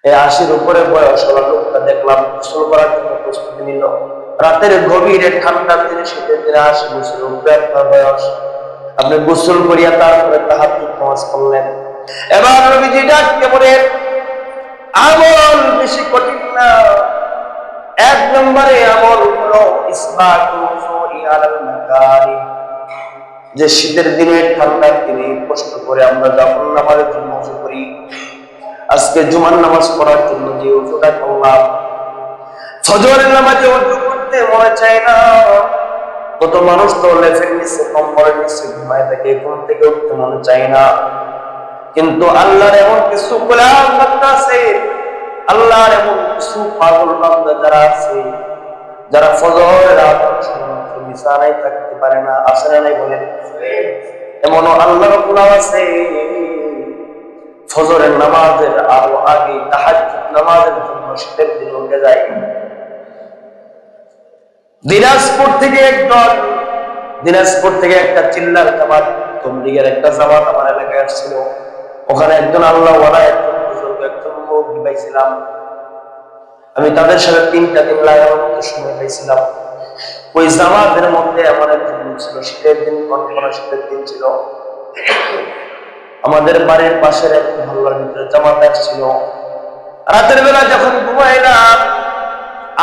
এই 80-র উপরে বয়স হলো লোকটা দেখলাম গোসল করার জন্য প্রস্তুতি নিল। রাতের গভীরে ঠান্ডার দিনে শীতের দিনে 80 বছরের উপরে আপনার বয়স, আপনি গোসল করিয়া তারপরে তাহাজ্জুদ নামাজ পড়লেন। এবার নবীজি ডাকতে বলেন, আমল বেশি কঠিন না। এক নম্বরে আমল হলো ইসবাতুল উযুই আলাল মাকারি, যে শীতের দিনে ঠান্ডার দিনে কষ্ট করে আমরা যখন নামাজের জন্য ওযু করি, আজকে জুমার নামাজ পড়ার জন্য যে ওযুটা করলাম, ফজরের নামাজে ওযু করতে মনে চায় না। কত মানুষ তো লেফের নিচে কম্বলের নিচে ঘুমায় থাকে, ঘুম থেকে উঠতে মনে চায় না। কিন্তু আল্লাহর এমন কিছু গোলাম বান্দা আছে, আল্লাহর এমন কিছু পাগল বান্দা যারা আছে, যারা ফজরের আযান শুনতে বিছানায় থাকতে পারে না। আছে না নাই বলেন? এমনও আল্লাহর গোলাম আছে ফজরের নামাজের আরো আগে তাহাজ্জুদ নামাজের জন্য শীতের দিন উঠে যায়। দিনাজপুর থেকে একটা চিল্লার জামাত, তবলিগের একটা জামাত আমার এলাকায় আসছিল। ওখানে একজন আল্লাহওয়ালা, একজন বুজুর্গ, একজন মুরব্বী পাইছিলাম। আমি তাদের সাথে 3টা দিন লাগানোর মতো সময় পাইছিলাম। ওই জামাতের মধ্যে এমন একজন লোক ছিল, শীতের দিন, কনকনা শীতের দিন ছিল। আমাদের বাড়ির পাশের এক মহল্লার ভিতরে জামাত আসছিল। রাতের বেলা যখন ঘুমাইলাম,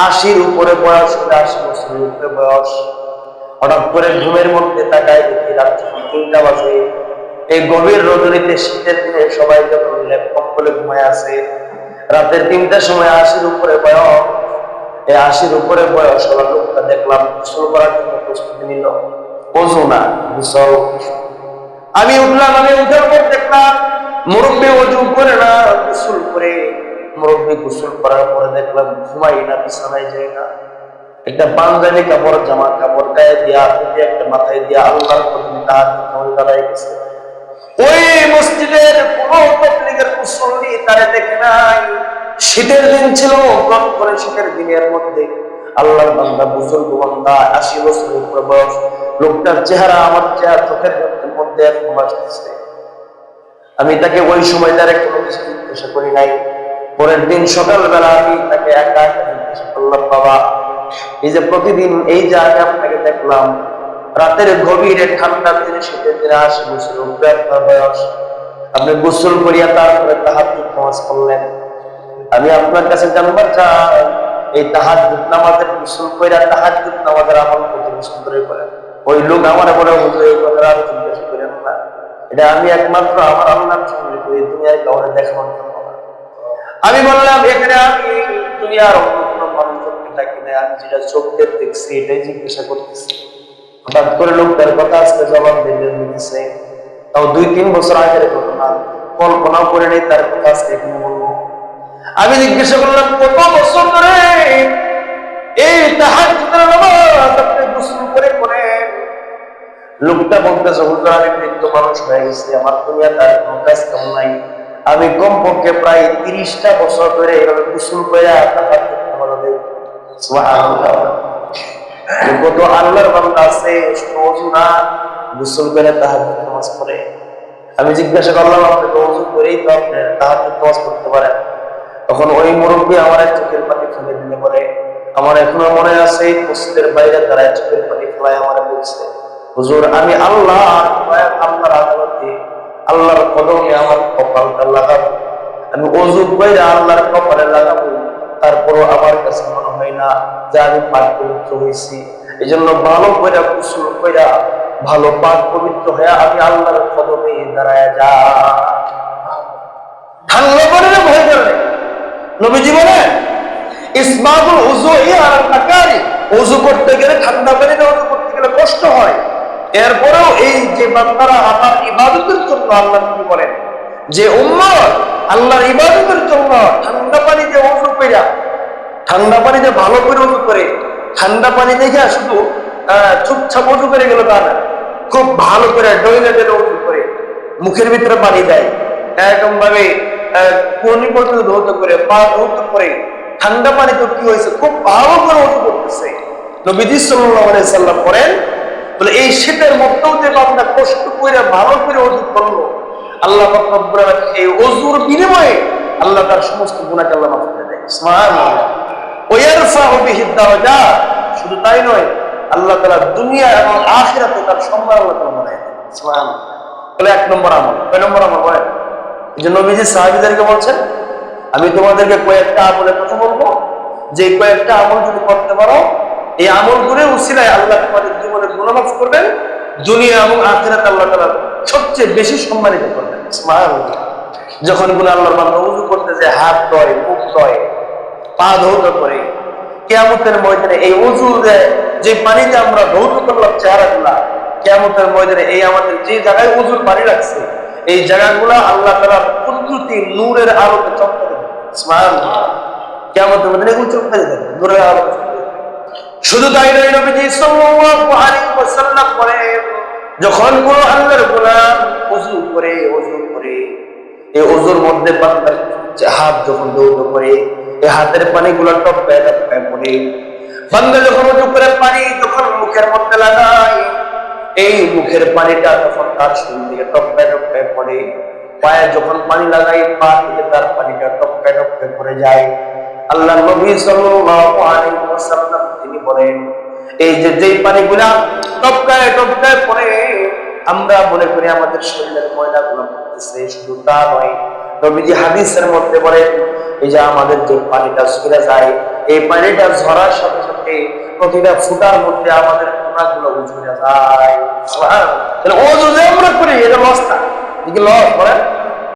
80-র উপরে বয়স, 80 বছরের উপরে বয়স, হঠাৎ করে ঘুমের মধ্যে তাকায় দেখি রাত যখন 3টা বাজে। এই গভীর রজনীতে শীতের দিনে সবাই যখন লেপ কম্বলে ঘুমায় আছে, রাতের 3টার সময় 80-র উপরে বয়স, এই 80-র উপরে বয়স হলো লোকটা দেখলাম গোসল করার জন্য প্রস্তুতি নিল। ওযু না, গোসল। আমি উঠলাম, আমি উঠার পর দেখলাম মুরব্বী ওযু করে না, গোসল করে। মুরব্বী গোসল করার পরে দেখলাম ঘুমাই না, বিছানায় যায় না। একটা পাঞ্জাবি কাপড়, জামা কাপড় গায়ে দিয়া, একটা মাথায় দিয়া আল্লাহর প্রতি তাহাজ্জুদ দাঁড়ায় গেছে। ওই মসজিদের কোন তাবলীগের মুসল্লি তারে দেখে নাই। শীতের দিন ছিল, কম করে শীতের দিনের মধ্যে আল্লাহর বান্দা, বুজুর্গ বান্দা, 80 বছরের উপর বয়স লোকটার চেহারা আমার চেহারা চোখের মধ্যে এখন আসতেছে। আমি তাকে ওই সময় তার কোনো কিছু জিজ্ঞাসা করি নাই। পরের দিন সকালবেলা আমি তাকে একা জিজ্ঞাসা করলাম, বাবা, এই যে প্রতিদিন এই যে আগে আপনাকে দেখলাম, রাতের গভীরে ঠান্ডার দিনে শীতের দিনে 80 বছরের উপরে আপনার বয়স, আপনি গোসল করিয়া তারপরে তাহাজ্জুদ নামাজ পড়লেন। আমি আপনার কাছে জানবার চাই, এই তাহাজ্জুদ নামাজের গোসল কইরা তাহাজ্জুদ নামাজের আমল কত বছর ধরে করেন? ওই লোক আমার বলে, হুজুর এই কথা আর জিজ্ঞাসা করেন না, এটা আমি একমাত্র আমার আল্লাহর সঙ্গে করি, দুনিয়ায় কাউরে দেখানোর জন্য না। আমি বললাম, এখানে আমি দুনিয়ার অন্য কোনো মানুষকে ডাকি না, আমি যেটা চোখে দেখছি এটাই জিজ্ঞাসা করতেছি। হঠাৎ করে লোকটার কথা আজকে জবাব দিতেছে, তাও 2-3 বছর আগের ঘটনা, কল্পনাও করে নেই তার কথা আজকে এখানে বলবো। আমি জিজ্ঞাসা করলাম, কত বছর ধরে এই তাহাজ্জুদের নামাজ আপনি গোসল করে করেন? লোকটা বলতেছে, হুজুর আমি বৃদ্ধ মানুষ হয়ে গেছি, আমার দুনিয়াতে আর কোনো কাজ কাম নাই, আমি কমপক্ষে প্রায় 30টা বছর ধরে এইভাবে গোসল করে তাহাজ্জুদ নামাজ পড়ি। সুবহানাল্লাহ। কত আল্লাহর বান্দা আছে শুধু ওযু না, গোসল করে তাহাজ্জুদ নামাজ পড়ে। আমি জিজ্ঞাসা করলাম, আপনি তো ওযু করেই তো আপনি তাহাজ্জুদ নামাজ পড়তে পারেন? তখন ওই মুরব্বী আমার চোখের পানি ফেলে দিলে বলে, আমার এখনো মনে আছে মসজিদের বাইরে দাঁড়ায় চোখের পানি ফেলায় আমার বলছে, হুজুর আমি আল্লাহর আদালতে আল্লাহর কদমে আমার কপালটা লাগাবো, আমি ওযু করে আল্লাহর কপালে লাগাবো, তারপরও আমার কাছে মনে হয় না যে আমি পাক পবিত্র হয়েছি। এই জন্য ভালো করে গোসল করে ভালো পাক পবিত্র হয়ে আমি আল্লাহর কদমে দাঁড়ায় যা। ঠান্ডা করে না ভয় করে? নবীজি বলেন, ইসবাতুল উযুই আলাল মাকারি, ওযু করতে গেলে ঠান্ডা পানিতে ওযু করতে গেলে কষ্ট হয়। এরপরেও এই যে বান্দারা আমার ইবাদতের জন্য, আল্লাহ নবী বলেন যে উম্মত আল্লাহর ইবাদতের জন্য ঠান্ডা পানিতে ওযু কইরা, ঠান্ডা পানিতে ভালো করে ওযু করে, ঠান্ডা পানি দেখে শুধু চুপচাপ ওযু করে গেল তা না, খুব ভালো করে ডইলে ডইলে ওযু করে, মুখের ভিতরে পানি দেয়, এরকম ভাবে কোনি পর্যন্ত ধৌত করে, পা ধৌত করে, ঠান্ডা পানি তো কি হয়েছে, খুব ভালো করে ওযু করতেছে। নবীজি সাল্লাল্লাহু আলাইহি সাল্লাম বলেন, বলে এই শীতের মধ্যেও যে বান্দা কষ্ট করে ভালো করে ওযু করলো, আল্লাহ পাক রব্বুল আলামিন এই ওযুর বিনিময়ে আল্লাহ তার সমস্ত গুনাহকে আল্লাহ মাফ করে দেয়। সুবহানাল্লাহ। ওয়ারফাউ বিহি দারাজাত, শুধু তাই নয়, আল্লাহ তাআলা দুনিয়া এবং আখিরাতে তার সম্মান আল্লাহ তাআলা বাড়ায় দেন। সুবহানাল্লাহ। তাহলে এক নম্বর আমল, কয় নম্বর আমল বলেন? এই জন্য নবীজি সাহাবীদেরকে বলছেন, আমি তোমাদেরকে কয়েকটা আমলের কথা বলবো, যে কয়েকটা আমল যদি করতে পারো, এই আমলগুলো উসিলায় আল্লাহ তোমাদের জীবনের গুনাহ মাফ করবেন, দুনিয়া এবং আখিরাতে আল্লাহ তাআলা সবচেয়ে বেশি সম্মানিত করবেন। সুবহানাল্লাহ। যখন গুনাহ আল্লাহর বান্দা ওযু করতে যায়, হাত ধোয়, মুখ ধোয়, পা ধৌত করে, কিয়ামতের ময়দানে এই ওযু যে পানিতে আমরা ধৌত করলাম চেহারাগুলা, কিয়ামতের ময়দানে এই আমাদের যে জায়গায় ওযুর পানি রাখছে, এই জায়গাগুলা আল্লাহ তাআলার কুদরতি নূরের আলোতে চমকাবে। সুবহানাল্লাহ। কিয়ামতের ময়দানে এগুলো চমকাবে নূরের আলোতে। শুধু তাই নয়, নবীজি সাল্লাল্লাহু আলাইহি ওয়াসাল্লাম বলেন, যখন কোন আল্লাহর গোলাম ওযু করে এই ওযুর মধ্যে বান্দার হাত যখন ধৌত করে, এই হাতের পানিগুলো টপকায় টপকায় পড়ে, বান্দা যখন ওযু করে পানি যখন মুখের মধ্যে লাগায়, এই মুখের পানিটা তখন তার শরীর থেকে টপকায় টপকায় পড়ে, পায়ে যখন পানি লাগাই, পা থেকে তার পানিটা টপকায় টপকায় পড়ে যায়। আল্লাহ নবী সাল্লাল্লাহু আলাইহি ওয়াসাল্লাম তিনি বলেন, এই যে যেই পানিগুলা টপকায় টপকায় পড়ে, আমরা মনে করি আমাদের শরীরের ময়লাগুলো পড়তেছে, শুধু তা নয়, নবীজি হাদিসের মধ্যে বলেন, এই যে আমাদের যে পানিটা ঝরে যায়, এই পানিটা ঝরার সাথে সাথে প্রতিটা ফুটার মধ্যে আমাদের গুনাহগুলো ঝরে যায়। সুবহানাল্লাহ। তাহলে ওযু যে আমরা করি, এটা লস না, কি লস বলেন?